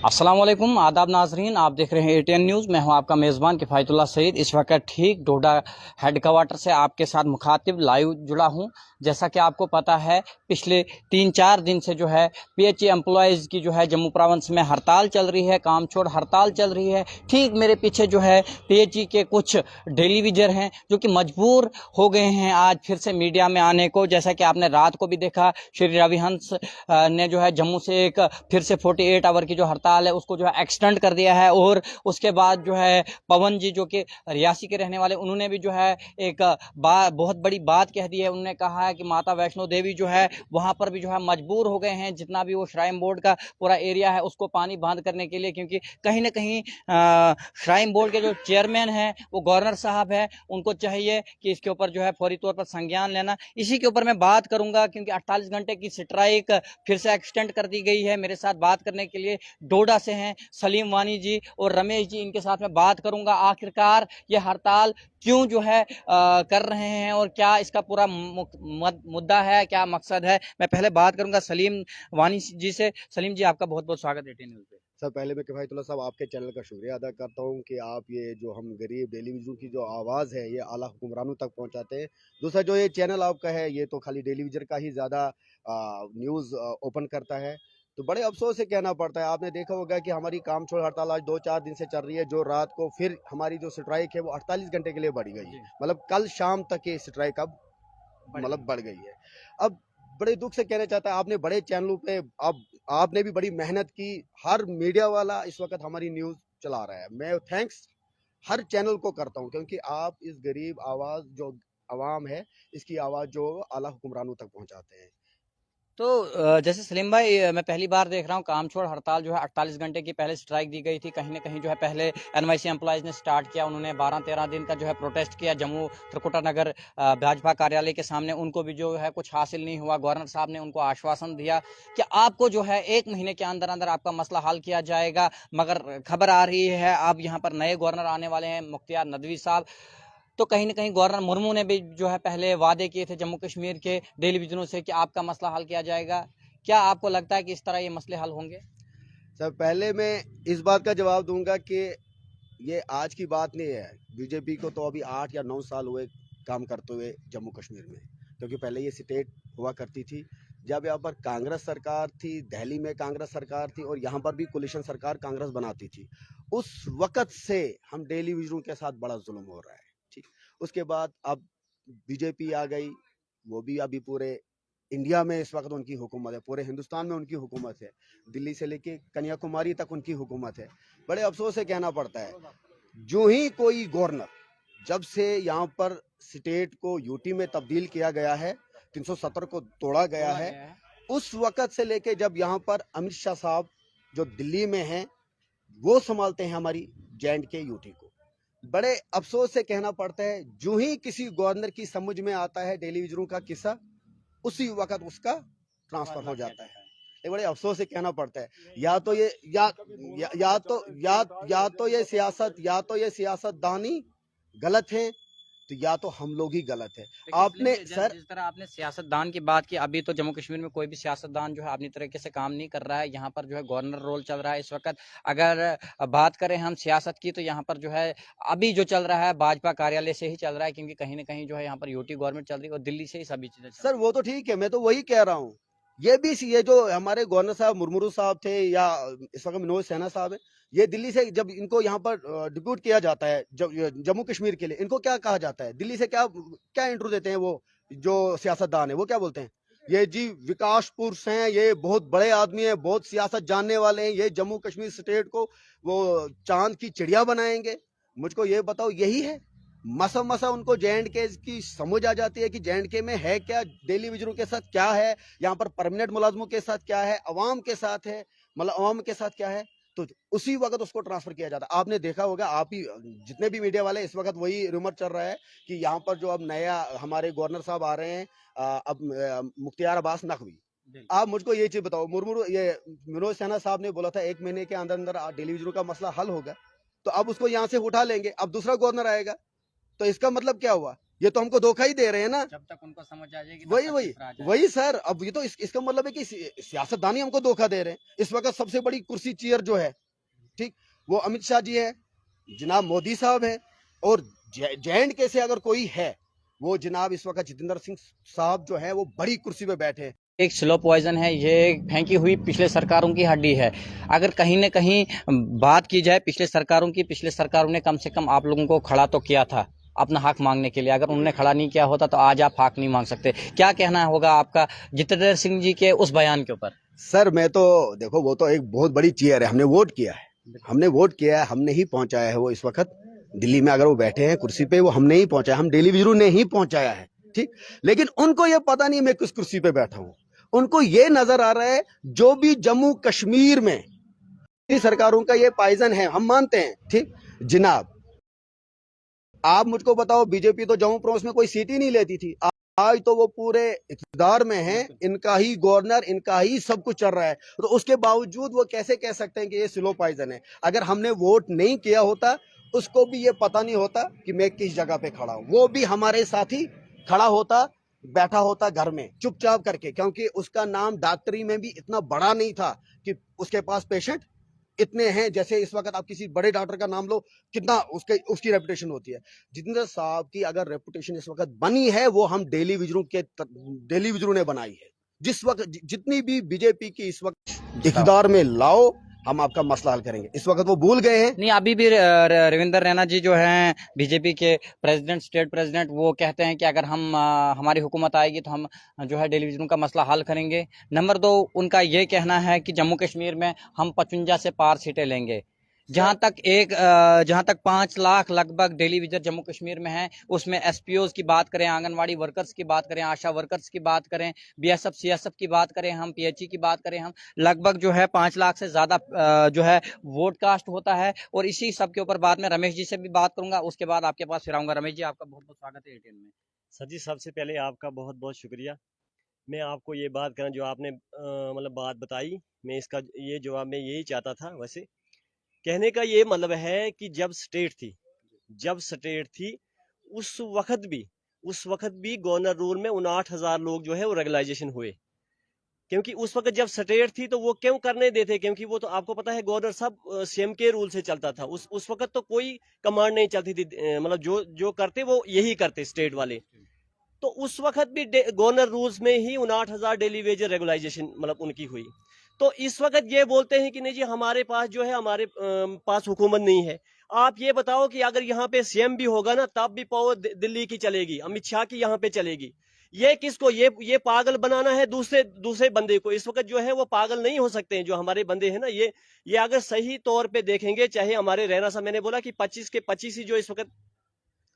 अस्सलाम वालेकुम, आदाब नाजरीन, आप देख रहे हैं एटीएन न्यूज़। मैं हूं आपका मेज़बान किफ़ायतुल्लाह सईद। इस वक्त ठीक डोडा हेड क्वार्टर से आपके साथ मुखातिब लाइव जुड़ा हूं। जैसा कि आपको पता है, पिछले 3-4 दिन से जो है पीएचई एम्प्लॉयज़ की जो है जम्मू प्रोविंस में हड़ताल चल रही है, काम छोड़ हड़ताल चल रही है। ठीक मेरे पीछे जो है पीएचई के कुछ डेली विजर हैं जो कि मजबूर हो गए हैं आज फिर से मीडिया में आने को। जैसा कि आपने रात को भी देखा, श्री रविहंस ने जो है जम्मू से एक फिर से 48 आवर की जो हड़ताल है उसको जो है एक्सटेंड कर दिया है। और उसके बाद जो है पवन जी जो कि रियासी के रहने वाले, उन्होंने भी जो है एक बहुत बड़ी बात कह दी है। उन्होंने कहा है कि माता वैष्णो देवी जो है वहां पर भी जो है मजबूर हो गए हैं, जितना भी वो श्राइन बोर्ड का पूरा एरिया है उसको पानी बंद करने के लिए, क्योंकि कहीं ना कहीं श्राइन बोर्ड के जो चेयरमैन हैं वो गवर्नर साहब है, उनको चाहिए कि इसके ऊपर जो है फौरी तौर पर संज्ञान लेना। इसी के ऊपर मैं बात करूंगा, क्योंकि 48 घंटे की स्ट्राइक फिर से एक्सटेंड कर दी गई है। मेरे साथ बात करने के लिए डोडा से हैं सलीम वानी जी और रमेश जी, इनके साथ मैं बात करूंगा आखिरकार ये हड़ताल क्यों जो है कर रहे हैं और क्या इसका पूरा मुद्दा है, क्या मकसद है। मैं पहले बात करूंगा सलीम वानी जी से। सलीम जी, आपका बहुत बहुत स्वागत है एटीएन न्यूज़ पे। सर, पहले मैं किफ़ायतुल्लाह साहब आपके चैनल का शुक्रिया अदा करता हूं कि आप ये जो हम गरीब डेली विजन की जो आवाज़ है ये आला हुक्मरानों तक पहुंचाते हैं। दूसरा जो ये चैनल आपका है ये तो खाली डेली विजन का ही ज़्यादा न्यूज़ ओपन करता है, तो बड़े अफसोस से कहना पड़ता है। आपने देखा होगा कि हमारी काम छोड़ हड़ताल आज 2-4 दिन से चल रही है, जो रात को फिर हमारी जो स्ट्राइक है वो 48 घंटे के लिए बढ़ गई। मतलब कल शाम तक ये स्ट्राइक अब बढ़ गई है। अब बड़े दुख से कहना चाहता है, आपने बड़े चैनलों पे अब आपने भी बड़ी मेहनत की, हर मीडिया वाला इस वक्त हमारी न्यूज़ चला रहा है। मैं थैंक्स हर चैनल को करता हूं, क्योंकि आप इस गरीब आवाज़ जो आवाम है इसकी आवाज़ जो आला हुक्मरानों तक पहुंचाते हैं। तो जैसे सलीम भाई, मैं पहली बार देख रहा हूँ काम छोड़ हड़ताल जो है 48 घंटे की पहले स्ट्राइक दी गई थी। कहीं ना कहीं जो है पहले एनवाईसी एम्प्लॉयज़ ने स्टार्ट किया, उन्होंने 12-13 दिन का जो है प्रोटेस्ट किया जम्मू त्रिकुटा नगर भाजपा कार्यालय के सामने। उनको भी जो है कुछ हासिल नहीं हुआ। गवर्नर साहब ने उनको आश्वासन दिया कि आपको जो है 1 महीने के अंदर अंदर आपका मसला हल किया जाएगा, मगर खबर आ रही है अब यहाँ पर नए गवर्नर आने वाले हैं, मुख्तियार नदवी साहब। तो कहीं ना कहीं गवर्नर मुर्मू ने भी जो है पहले वादे किए थे जम्मू कश्मीर के डेली विजनों से कि आपका मसला हल किया जाएगा। क्या आपको लगता है कि इस तरह ये मसले हल होंगे? सर, पहले मैं इस बात का जवाब दूंगा कि ये आज की बात नहीं है। बीजेपी को तो अभी 8 या 9 साल हुए काम करते हुए जम्मू कश्मीर में, क्योंकि पहले ये स्टेट हुआ करती थी। जब यहाँ पर कांग्रेस सरकार थी, दिल्ली में कांग्रेस सरकार थी और यहाँ पर भी कोलिशन सरकार कांग्रेस बनाती थी, उस वक़्त से हम डेली विजनों के साथ बड़ा जुल्म हो रहा है। ठीक, उसके बाद अब बीजेपी आ गई, वो भी अभी पूरे इंडिया में इस वक्त उनकी हुकूमत है, पूरे हिंदुस्तान में उनकी हुकूमत है, दिल्ली से लेके कन्याकुमारी तक उनकी हुकूमत है। बड़े अफसोस से कहना पड़ता है, जो ही कोई गवर्नर, जब से यहाँ पर स्टेट को यूटी में तब्दील किया गया है, 370 को तोड़ा गया है, उस वक़्त से लेके जब यहाँ पर अमित शाह साहब जो दिल्ली में हैं, वो संभालते हैं हमारी जे.एंड.के यूटी को। बड़े अफसोस से कहना पड़ता है, जो ही किसी गवर्नर की समझ में आता है डेली विजरों का किस्सा, उसी वक़्त उसका ट्रांसफ़र हो जाता है। ये बड़े अफ़सोस से कहना पड़ता है। या तो ये सियासतदानी गलत है, तो या तो हम लोग ही गलत है। आपने सर, जिस तरह आपने सियासतदान की बात की, अभी तो जम्मू कश्मीर में कोई भी सियासतदान जो है अपनी तरीके से काम नहीं कर रहा है। यहाँ पर जो है गवर्नर रोल चल रहा है इस वक्त। अगर बात करें हम सियासत की, तो यहाँ पर जो है अभी जो चल रहा है भाजपा कार्यालय से ही चल रहा है, क्योंकि कहीं ना कहीं जो है यहाँ पर यूटी गवर्नमेंट चल रही है और दिल्ली से ही सभी चीजें चल सर रही वो तो ठीक है, मैं तो वही कह रहा हूँ। ये जो हमारे गवर्नर साहब मुर्मू साहब थे या इस वक्त मनोज सिन्हा साहब है, ये दिल्ली से जब इनको यहाँ पर डिप्यूट किया जाता है जम्मू कश्मीर के लिए, इनको क्या कहा जाता है? दिल्ली से क्या क्या इंटरव्यू देते हैं? वो जो सियासतदान है वो क्या बोलते हैं? ये जी विकास पुरुष हैं, ये बहुत बड़े आदमी हैं, बहुत सियासत जानने वाले हैं, ये जम्मू कश्मीर स्टेट को वो चांद की चिड़िया बनाएंगे। मुझको ये बताओ, यही है? मसा उनको जे.एंड.के की समझ आ जाती है कि जे.एंड.के में है क्या, डेली विजरों के साथ क्या है, यहाँ पर परमानेंट मुलाजमों के साथ क्या है, अवाम के साथ है, मतलब अवाम के साथ क्या है, तो उसी वक्त उसको ट्रांसफर किया जाता है। आपने देखा होगा, आप ही जितने भी मीडिया वाले, इस वक्त वही रूमर चल रहा है कि यहाँ पर जो अब नया हमारे गवर्नर साहब आ रहे हैं, अब मुख्तियार अब्बास नकवी। आप मुझको ये चीज बताओ, ये मनोज सिन्हा साहब ने बोला था 1 महीने के अंदर अंदर डेली विजरों का मसला हल होगा, तो अब उसको यहाँ से उठा लेंगे, अब दूसरा गवर्नर आएगा, तो इसका मतलब क्या हुआ? ये तो हमको धोखा ही दे रहे हैं ना। जब तक उनको समझ आ जाएगी वही वही वही सर, अब ये तो इसका मतलब है कि सियासतदान ही हमको धोखा दे रहे हैं। इस वक्त सबसे बड़ी कुर्सी चेयर जो है, ठीक, वो अमित शाह जी है, जनाब मोदी साहब है, और जे.एंड.के से अगर कोई है वो जनाब इस वक्त जितेंद्र सिंह साहब जो है वो बड़ी कुर्सी पे बैठे हैं। एक स्लो पॉइजन है, ये फेंकी हुई पिछले सरकारों की हड्डी है। अगर कहीं न कहीं बात की जाए पिछले सरकारों ने कम से कम आप लोगों को खड़ा तो किया था अपना हक मांगने के लिए। अगर उन्होंने खड़ा नहीं किया होता तो आज आप हक नहीं मांग सकते। क्या कहना होगा आपका जितेंद्र सिंह जी के उस बयान के ऊपर? सर मैं तो देखो, वो तो एक बहुत बड़ी चेयर है, हमने वोट किया है, हमने ही पहुंचाया है वो इस वक्त दिल्ली में। अगर वो बैठे हैं कुर्सी पे, वो हमने ही पहुंचाया, हम डेली विजरू ने ही पहुंचाया है, ठीक। लेकिन उनको ये पता नहीं मैं किस कुर्सी पे बैठा हूं। उनको ये नजर आ रहा है जो भी जम्मू कश्मीर में सरकारों का ये पॉइजन है, हम मानते हैं, ठीक जनाब। आप मुझको बताओ, बीजेपी तो जम्मू प्रोविंस में कोई सीट ही नहीं लेती थी, आज तो वो पूरे इक़्तिदार में है, इनका ही गवर्नर, इनका ही सब कुछ चल रहा है। तो उसके बावजूद वो कैसे कह सकते हैं कि ये स्लो पॉइजन है? अगर हमने वोट नहीं किया होता, उसको भी ये पता नहीं होता कि मैं किस जगह पे खड़ा हूं। वो भी हमारे साथ ही खड़ा होता, बैठा होता घर में चुपचाप करके, क्योंकि उसका नाम डॉक्टरी में भी इतना बड़ा नहीं था कि उसके पास पेशेंट इतने हैं। जैसे इस वक्त आप किसी बड़े डॉक्टर का नाम लो, कितना उसकी रेपुटेशन होती है। जितेंद्र साहब की अगर रेपुटेशन इस वक्त बनी है, वो हम डेली विजरू ने बनाई है। जिस वक्त जितनी भी बीजेपी की इस वक्त इक़्तिदार में लाओ, हम आपका मसला हल करेंगे। इस वक्त वो भूल गए हैं। नहीं, अभी भी रविंदर रैना जी जो हैं बीजेपी के प्रेसिडेंट, स्टेट प्रेसिडेंट, वो कहते हैं कि अगर हमारी हुकूमत आएगी तो हम जो है डिवीजन का मसला हल करेंगे। नंबर 2, उनका ये कहना है कि जम्मू कश्मीर में हम 55 से पार सीटें लेंगे। जहां तक 5 लाख लगभग डेली विजिटर जम्मू कश्मीर में है, उसमें एसपीओज की बात करें, आंगनवाड़ी वर्कर्स की बात करें, आशा वर्कर्स की बात करें, बीएसएफ सीएसएफ की बात करें, हम पीएचई की बात करें, हम लगभग जो है 5 लाख से ज्यादा जो है वोट कास्ट होता है। और इसी सब के ऊपर बाद में रमेश जी से भी बात करूंगा, उसके बाद आपके पास फिर आऊंगा। रमेश जी, आपका बहुत बहुत स्वागत है एटीएन में। सर जी, सबसे पहले आपका बहुत बहुत शुक्रिया। मैं आपको ये बात करें जो आपने मतलब बात बताई, मैं इसका ये जवाब मैं यही चाहता था। वैसे कहने का ये मतलब है कि जब स्टेट थी उस वक्त भी गवर्नर रूल में 59,000 लोग जो है वो रेगुलाइजेशन हुए। क्योंकि उस वक्त जब स्टेट थी तो वो क्यों करने देते, क्योंकि वो तो आपको पता है गवर्नर सब सीएम के रूल से चलता था। उस वक्त तो कोई कमांड नहीं चलती थी, मतलब जो करते वो यही करते स्टेट वाले। तो उस वक्त भी गवर्नर रूल्स में ही 59,000 डेली वेज रेगुलाइजेशन मतलब उनकी हुई। तो इस वक्त ये बोलते हैं कि नहीं जी हमारे पास जो है हमारे पास हुकूमत नहीं है। आप ये बताओ कि अगर यहाँ पे सीएम भी होगा ना, तब भी पावर दिल्ली की चलेगी, अमित शाह की यहाँ पे चलेगी। ये किसको ये पागल बनाना है दूसरे बंदे को। इस वक्त जो है वो पागल नहीं हो सकते हैं जो हमारे बंदे हैं ना। ये अगर सही तौर पे देखेंगे, चाहे हमारे रैना साहब, मैंने बोला कि 25 के 25 ही जो इस वक्त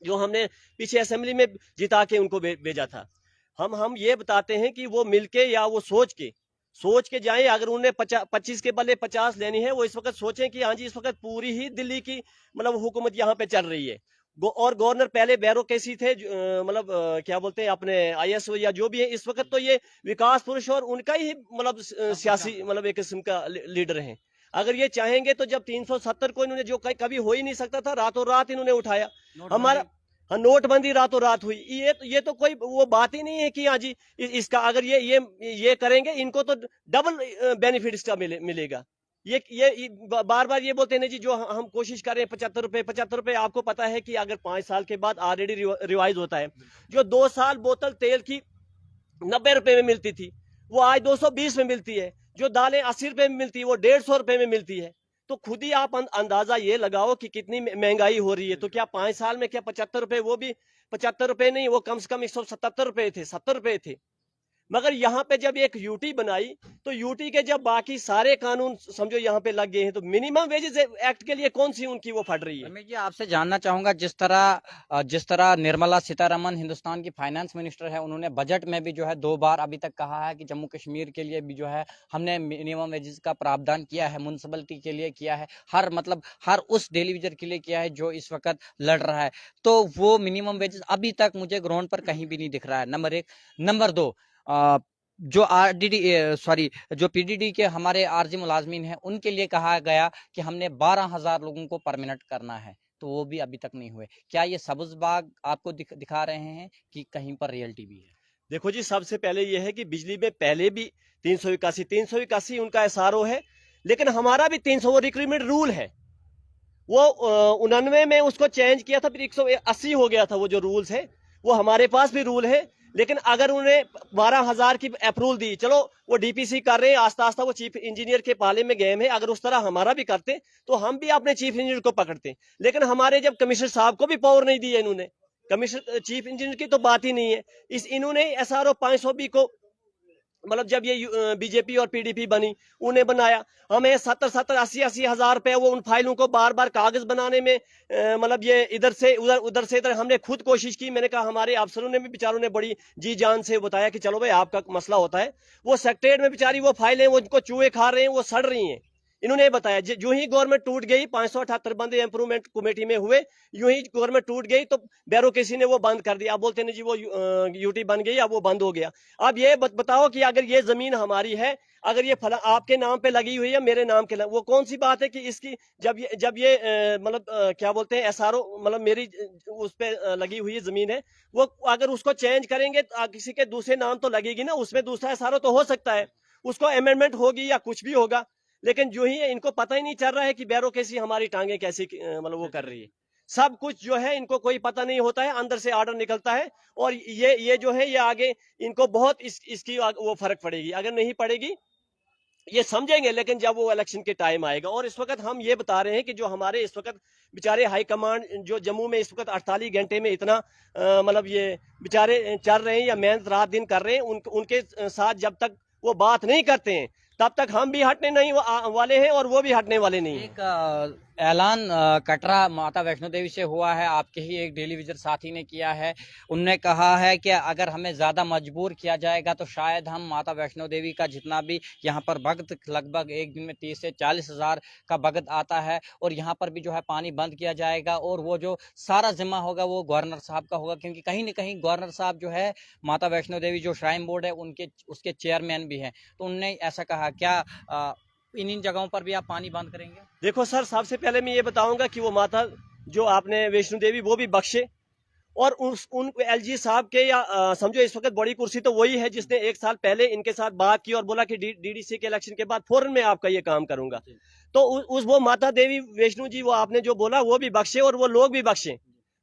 जो हमने पीछे असेंबली में जिता के उनको भेजा था, हम ये बताते हैं कि वो मिलके या वो सोच के जाएं। अगर उन्हें 25 के बदले 50 लेनी है, वो इस वक्त सोचें कि हाँ जी इस वक्त पूरी ही दिल्ली की मतलब हुकूमत यहाँ पे चल रही है। और गवर्नर पहले बैरोक्रेसी थे, मतलब क्या बोलते हैं अपने आईएसओ या जो भी है। इस वक्त तो ये विकास पुरुष और उनका ही मतलब सियासी मतलब एक किस्म का लीडर है। अगर ये चाहेंगे तो जब 370 को इन्होंने जो कभी हो ही नहीं सकता था, रातों रात इन्होंने उठाया। हमारा हाँ, नोटबंदी रातों रात हुई। ये तो कोई वो बात ही नहीं है कि हाँ जी इसका अगर ये करेंगे, इनको तो डबल बेनिफिट इसका मिलेगा। ये बार बार ये बोलते हैं जी जो हम कोशिश कर रहे हैं 75 रुपए। आपको पता है कि अगर 5 साल के बाद ऑलरेडी रिवाइज होता है। जो 2 साल बोतल तेल की 90 रुपए में मिलती थी, वो आज 220 में मिलती है। जो दालें 80 रुपए में मिलती है, वो 150 रुपए में मिलती है। तो खुद ही आप अंदाजा ये लगाओ कि कितनी महंगाई हो रही है। तो क्या 5 साल में क्या 75 रुपए, वो भी 75 रुपए नहीं, वो कम से कम 177 रुपए थे, 70 रुपए थे। मगर यहाँ पे जब एक यूटी बनाई, तो यूटी के जब बाकी सारे कानून समझो यहाँ पे लग गए हैं, तो मिनिमम वेजेस एक्ट के लिए कौन सी उनकी वो फट रही है। रमेश जी, आपसे जानना चाहूंगा, जिस तरह निर्मला सीतारमन हिंदुस्तान की फाइनेंस मिनिस्टर है, उन्होंने बजट में भी जो है 2 बार अभी तक कहा है कि जम्मू कश्मीर के लिए भी जो है हमने मिनिमम वेजेस का प्रावधान किया है, म्युनिसिपलिटी के लिए किया है, हर उस डेली वेजर के लिए किया है जो इस वक्त लड़ रहा है। तो वो मिनिमम वेजेस अभी तक मुझे ग्राउंड पर कहीं भी नहीं दिख रहा है, नंबर 1। नंबर 2, जो जो पीडीडी के हमारे आरजी मुलाजमीन हैं, उनके लिए कहा गया कि हमने 12,000 लोगों को परमानेंट करना है। तो वो भी अभी तक नहीं हुए। क्या ये सब्ज बाग आपको दिखा रहे हैं कि कहीं पर रियलिटी भी है? देखो जी, सबसे पहले यह है कि बिजली में पहले भी 381 उनका एसआरओ है, लेकिन हमारा भी 300 रिक्रूटमेंट रूल है। वो 99 में उसको चेंज किया था, फिर 180 हो गया था। वो जो रूल्स है वो हमारे पास भी रूल है, लेकिन अगर उन्हें 12,000 की अप्रूवल दी, चलो वो डीपीसी कर रहे हैं, आस्ता आस्ता वो चीफ इंजीनियर के पाले में गए हैं। अगर उस तरह हमारा भी करते तो हम भी अपने चीफ इंजीनियर को पकड़ते, लेकिन हमारे जब कमिश्नर साहब को भी पावर नहीं दी है इन्होंने, कमिश्नर चीफ इंजीनियर की तो बात ही नहीं है। इन्होंने एसआरओ 520 को, मतलब जब ये बीजेपी और पीडीपी बनी, उन्हें बनाया। हमें 70-80 हजार रुपए वो उन फाइलों को बार बार कागज बनाने में, मतलब ये इधर से उधर, उधर से इधर, हमने खुद कोशिश की। मैंने कहा, हमारे अफसरों ने भी बेचारों ने बड़ी जी जान से बताया कि चलो भाई आपका मसला होता है। वो सेक्रेटरीट में बेचारी वो फाइलें, वो उनको चूहे खा रहे हैं, वो सड़ रही हैं। इन्होंने बताया जो ही गवर्नमेंट टूट गई, 578 बंदे इंप्रूवमेंट कमेटी में हुए, यूं ही गवर्नमेंट टूट गई तो ब्यूरोक्रेसी ने वो बंद कर दिया। अब बोलते हैं जी वो यूटी बन गई, अब वो बंद हो गया। अब ये बताओ कि अगर ये जमीन हमारी है, अगर ये फला आपके नाम पे लगी हुई है, मेरे नाम के वो कौन सी बात है कि इसकी जब ये मतलब क्या बोलते हैं एसआरओ, मतलब मेरी उस पे लगी हुई जमीन है, वो अगर उसको चेंज करेंगे तो किसी के दूसरे नाम तो लगेगी ना, उसमें दूसरा एसआरओ तो हो सकता है, उसको अमेंडमेंट होगी या कुछ भी होगा। लेकिन जो ही इनको पता ही नहीं चल रहा है कि ब्यूरोक्रेसी हमारी टांगे कैसी मतलब वो कर रही है। सब कुछ जो है इनको कोई पता नहीं होता है, अंदर से ऑर्डर निकलता है, और ये जो है ये आगे इनको बहुत इसकी वो फर्क पड़ेगी। अगर नहीं पड़ेगी ये समझेंगे, लेकिन जब वो इलेक्शन के टाइम आएगा। और इस वक्त हम ये बता रहे हैं कि जो हमारे इस वक्त बेचारे हाई कमांड जो जम्मू में इस वक्त 48 घंटे में इतना मतलब ये बेचारे चल रहे हैं या मेहनत रात दिन कर रहे हैं, उनके साथ जब तक वो बात नहीं करते हैं तब तक हम भी हटने नहीं वाले हैं और वो भी हटने वाले नहीं हैं। एक ऐलान कटरा माता वैष्णो देवी से हुआ है, आपके ही एक डेली विजिट साथी ने किया है। उनने कहा है कि अगर हमें ज़्यादा मजबूर किया जाएगा तो शायद हम माता वैष्णो देवी का जितना भी यहाँ पर भक्त, लगभग एक दिन में 30 से 40 हज़ार का भक्त आता है, और यहाँ पर भी जो है पानी बंद किया जाएगा, और वो जो सारा जिम्मा होगा वो गवर्नर साहब का होगा, क्योंकि कहीं ना कहीं गवर्नर साहब जो है माता वैष्णो देवी जो श्राइन बोर्ड है उसके चेयरमैन भी हैं। तो उनने ऐसा कहा, क्या इन जगहों पर भी आप पानी बंद करेंगे? देखो सर, सबसे पहले मैं ये बताऊंगा कि वो माता जो आपने वैष्णो देवी वो भी बख्शे, और उन एलजी साहब के या समझो इस वक्त बड़ी कुर्सी तो वही है जिसने 1 साल पहले इनके साथ बात की और बोला कि डीडीसी के इलेक्शन के बाद फौरन मैं आपका ये काम करूंगा। तो वो माता देवी वैष्णो जी, वो आपने जो बोला वो भी बख्शे, और वो लोग भी बख्शे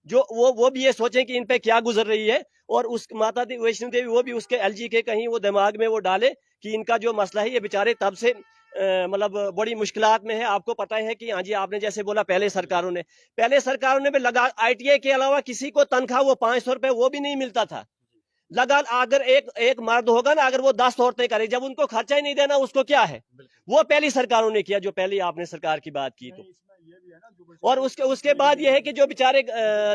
जो वो भी ये सोचें कि इन पे क्या गुजर रही है, और उस माता वैष्णो देवी वो भी उसके एलजी के कहीं वो दिमाग में वो डाले कि इनका जो मसला है, ये बेचारे तब से मतलब बड़ी मुश्किलात में है। आपको पता है कि हाँ जी, आपने जैसे बोला पहले सरकारों ने भी लगा, आईटीआई के अलावा किसी को तनख्वाह वो 500 रुपए वो भी नहीं मिलता था। लगा, अगर एक मर्द होगा ना, अगर वो 10 औरतें करे, जब उनको खर्चा ही नहीं देना उसको क्या है। वो पहली सरकारों ने किया, जो पहली आपने सरकार की बात की। तो और उसके बाद ये है कि जो बेचारे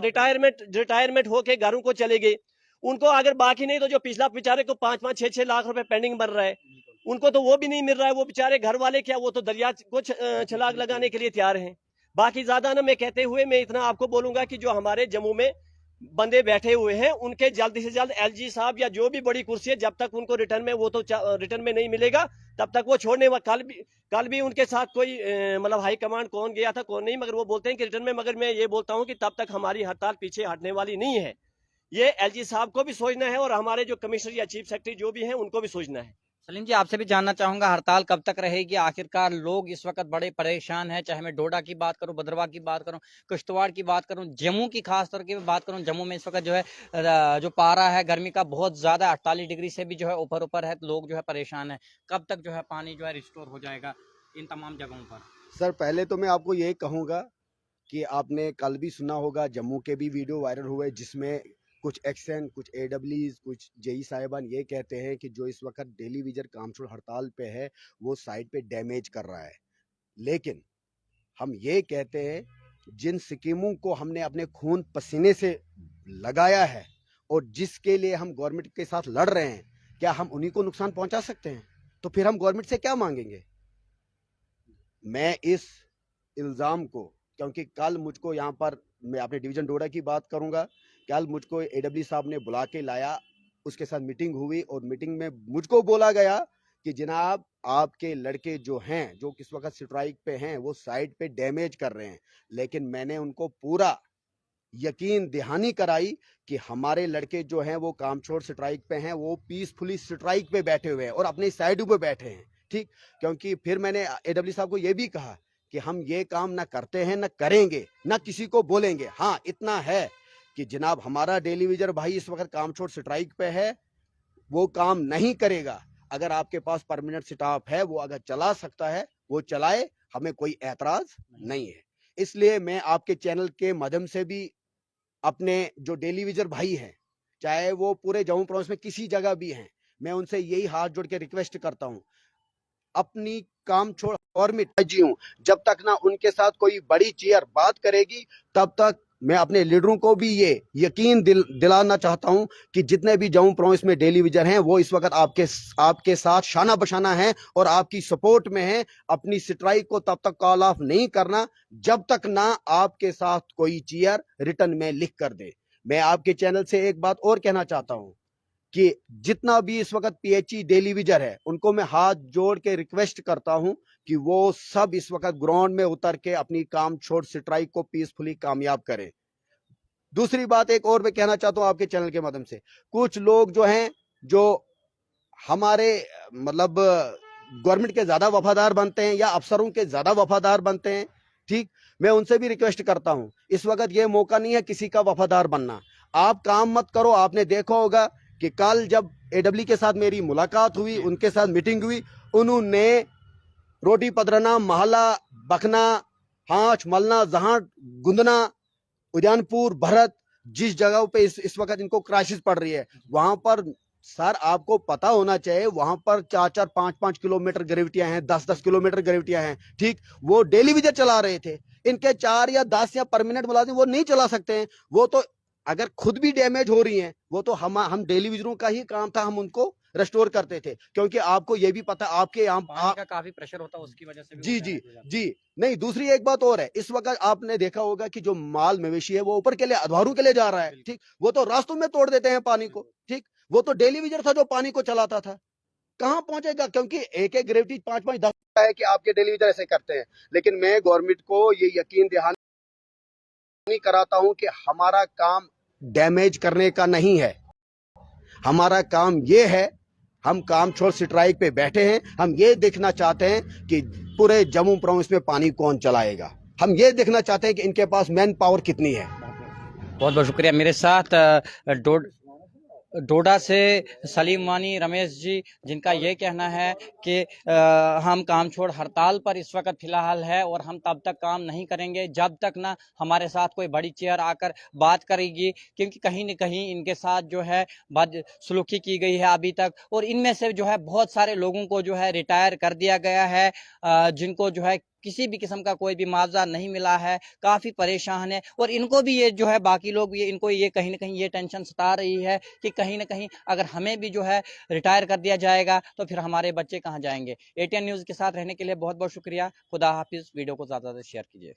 रिटायरमेंट होके घरों को चले गए, उनको अगर बाकी नहीं तो जो पिछला बेचारे को 5-5, 6-6 लाख रुपए पेंडिंग बन रहा है, उनको तो वो भी नहीं मिल रहा है। वो बेचारे घर वाले क्या, वो तो दरिया को छलांग लगाने के लिए तैयार हैं। बाकी ज्यादा ना मैं कहते हुए मैं इतना आपको बोलूंगा कि जो हमारे जम्मू में बंदे बैठे हुए हैं, उनके जल्द से जल्द एलजी साहब या जो भी बड़ी कुर्सी है, जब तक उनको रिटर्न में वो तो रिटर्न में नहीं मिलेगा तब तक वो छोड़ने। कल भी उनके साथ कोई मतलब हाई कमांड कौन गया था कौन नहीं, मगर वो बोलते हैं कि रिटर्न में। मगर मैं ये बोलता हूं कि तब तक हमारी हड़ताल पीछे हटने वाली नहीं है। ये एलजी साहब को भी सोचना है, और हमारे जो कमिश्नर या चीफ सेक्रेटरी जो भी हैं उनको भी सोचना है। सलीम जी, आपसे भी जानना चाहूंगा, हड़ताल कब तक रहेगी? आखिरकार लोग इस वक्त बड़े परेशान हैं, चाहे मैं डोडा की बात करूं, भद्रवाह की बात करूं, किश्तवाड़ की बात करूं, जम्मू की खास तौर की बात करूं। जम्मू में इस वक्त जो है जो पारा है गर्मी का बहुत ज्यादा 48 डिग्री से भी जो है ऊपर है, तो लोग जो है परेशान है। कब तक जो है पानी जो है रिस्टोर हो जाएगा इन तमाम जगहों पर? सर पहले तो मैं आपको यही कहूँगा कि आपने कल भी सुना होगा, जम्मू के भी वीडियो वायरल हुए जिसमें कुछ एक्शन, कुछ एडब्ल्यूज, कुछ जेई साहिबान ये कहते हैं कि जो इस वक्त डेली विजर कामचोर हड़ताल पे है वो साइड पे डैमेज कर रहा है। लेकिन हम ये कहते हैं जिन स्कीमों को हमने अपने खून पसीने से लगाया है और जिसके लिए हम गवर्नमेंट के साथ लड़ रहे हैं, क्या हम उन्हीं को नुकसान पहुंचा सकते हैं? तो फिर हम गवर्नमेंट से क्या मांगेंगे? मैं इस इल्ज़ाम को, क्योंकि कल मुझको यहाँ पर, मैं अपने डिवीजन डोडा की बात करूँगा, कल मुझको एडब्ल्यू साहब ने बुला के लाया, उसके साथ मीटिंग हुई और मीटिंग में मुझको बोला गया कि जनाब आपके लड़के जो हैं, जो इस वक्त स्ट्राइक पे हैं, वो साइड पे डैमेज कर रहे हैं, लेकिन मैंने उनको पूरा यकीन दहानी कराई कि हमारे लड़के जो हैं वो काम छोड़ स्ट्राइक पे हैं, वो पीसफुली स्ट्राइक पे बैठे हुए हैं और अपनी साइड पे बैठे हैं। ठीक, क्योंकि फिर मैंने एडब्ल्यू साहब को ये भी कहा कि हम ये काम ना करते हैं, ना करेंगे, ना किसी को बोलेंगे। हाँ, इतना है कि जनाब हमारा डेली वेजर भाई इस वक्त काम छोड़ स्ट्राइक पे है, वो काम नहीं करेगा। अगर आपके पास परमानेंट स्टाफ है, वो अगर चला सकता है वो चलाए, हमें कोई एतराज नहीं है। इसलिए मैं आपके चैनल के माध्यम से भी अपने जो डेली वेजर भाई हैं, चाहे वो पूरे जम्मू प्रोविंस में किसी जगह भी हैं, मैं उनसे यही हाथ जोड़ के रिक्वेस्ट करता हूं, अपनी काम छोड़ गवर्नमेंट जी हूं, जब तक ना उनके साथ कोई बड़ी चेयर बात करेगी, तब तक मैं अपने लीडरों को भी ये यकीन दिलाना चाहता हूं कि जितने भी जम्मू प्रोविंस में डेली विजन हैं, वो इस वक्त आपके साथ शाना बशाना है और आपकी सपोर्ट में है। अपनी स्ट्राइक को तब तक कॉल ऑफ नहीं करना जब तक ना आपके साथ कोई चेयर रिटर्न में लिख कर दे। मैं आपके चैनल से एक बात और कहना चाहता हूं कि जितना भी इस वक्त पीएचई डेली विजर है, उनको मैं हाथ जोड़ के रिक्वेस्ट करता हूं कि वो सब इस वक्त ग्राउंड में उतर के अपनी काम छोड़ स्ट्राइक को पीसफुली कामयाब करें। दूसरी बात एक और मैं कहना चाहता हूं आपके चैनल के माध्यम से, कुछ लोग जो हैं, जो हमारे मतलब गवर्नमेंट के ज्यादा वफादार बनते हैं या अफसरों के ज्यादा वफादार बनते हैं, ठीक, मैं उनसे भी रिक्वेस्ट करता हूं, इस वक्त ये मौका नहीं है किसी का वफादार बनना। आप काम मत करो। आपने देखा होगा कि कल जब एडब्ल्यू के साथ मेरी मुलाकात हुई, उनके साथ मीटिंग हुई, उन्होंने रोटी पदरना, महला, बखना, हांच, मलना, जहां, गुंदना, उदयनपुर, भरत, जिस जगह पे इस वक्त इनको क्राइसिस पड़ रही है, वहां पर सर आपको पता होना चाहिए, वहां पर 4-4, 5-5 किलोमीटर ग्रेविटियां हैं, 10-10 किलोमीटर ग्रेविटियां हैं। ठीक, वो डेली विजर चला रहे थे। इनके 4 या 10 या परमानेंट मुलाजिम वो नहीं चला सकते हैं। वो तो अगर खुद भी डैमेज हो रही हैं, वो तो हम डेली विजरों का ही काम था, हम उनको रेस्टोर करते थे, क्योंकि आपको ये भी पता, आपके यहाँ पानी का काफी प्रेशर होता है, उसकी वजह से भी जी वो जी डैमेज हो जाता है। जी। नहीं, दूसरी एक बात और है, इस वक्त आपने देखा होगा कि जो माल मवेशी है वो ऊपर के लिए अधवारू के लिए जा रहा है। ठीक, वो तो रास्तों में तोड़ देते हैं पानी को। ठीक, वो तो डेली विजर था जो पानी को चलाता था, कहां पहुंचेगा? क्योंकि एक एक ग्रेविटी 5-5, 10 है कि आपके डेली विजर ऐसे करते हैं। लेकिन मैं गवर्नमेंट को ये यकीन दहानी कराता हूं कि हमारा काम डैमेज करने का नहीं है, हमारा काम ये है, हम काम छोड़ स्ट्राइक पे बैठे हैं, हम ये देखना चाहते हैं कि पूरे जम्मू प्रोविंस में पानी कौन चलाएगा। हम ये देखना चाहते हैं कि इनके पास मैन पावर कितनी है। बहुत बहुत शुक्रिया। मेरे साथ डोडा से सलीम वानी रमेश जी, जिनका ये कहना है कि हम काम छोड़ हड़ताल पर इस वक्त फिलहाल है और हम तब तक काम नहीं करेंगे जब तक ना हमारे साथ कोई बड़ी चेयर आकर बात करेगी, क्योंकि कहीं न कहीं इनके साथ जो है बदसलूकी की गई है अभी तक, और इनमें से जो है बहुत सारे लोगों को जो है रिटायर कर दिया गया है, जिनको जो है किसी भी किस्म का कोई भी मुआवजा नहीं मिला है, काफ़ी परेशान है। और इनको भी ये जो है, बाकी लोग भी इनको ये कहीं न कहीं ये टेंशन सता रही है कि कहीं न कहीं अगर हमें भी जो है रिटायर कर दिया जाएगा तो फिर हमारे बच्चे कहाँ जाएँगे। एटीएन न्यूज़ के साथ रहने के लिए बहुत-बहुत शुक्रिया। खुदा हाफ़िज़। वीडियो को ज़्यादा से ज़्यादा शेयर कीजिए।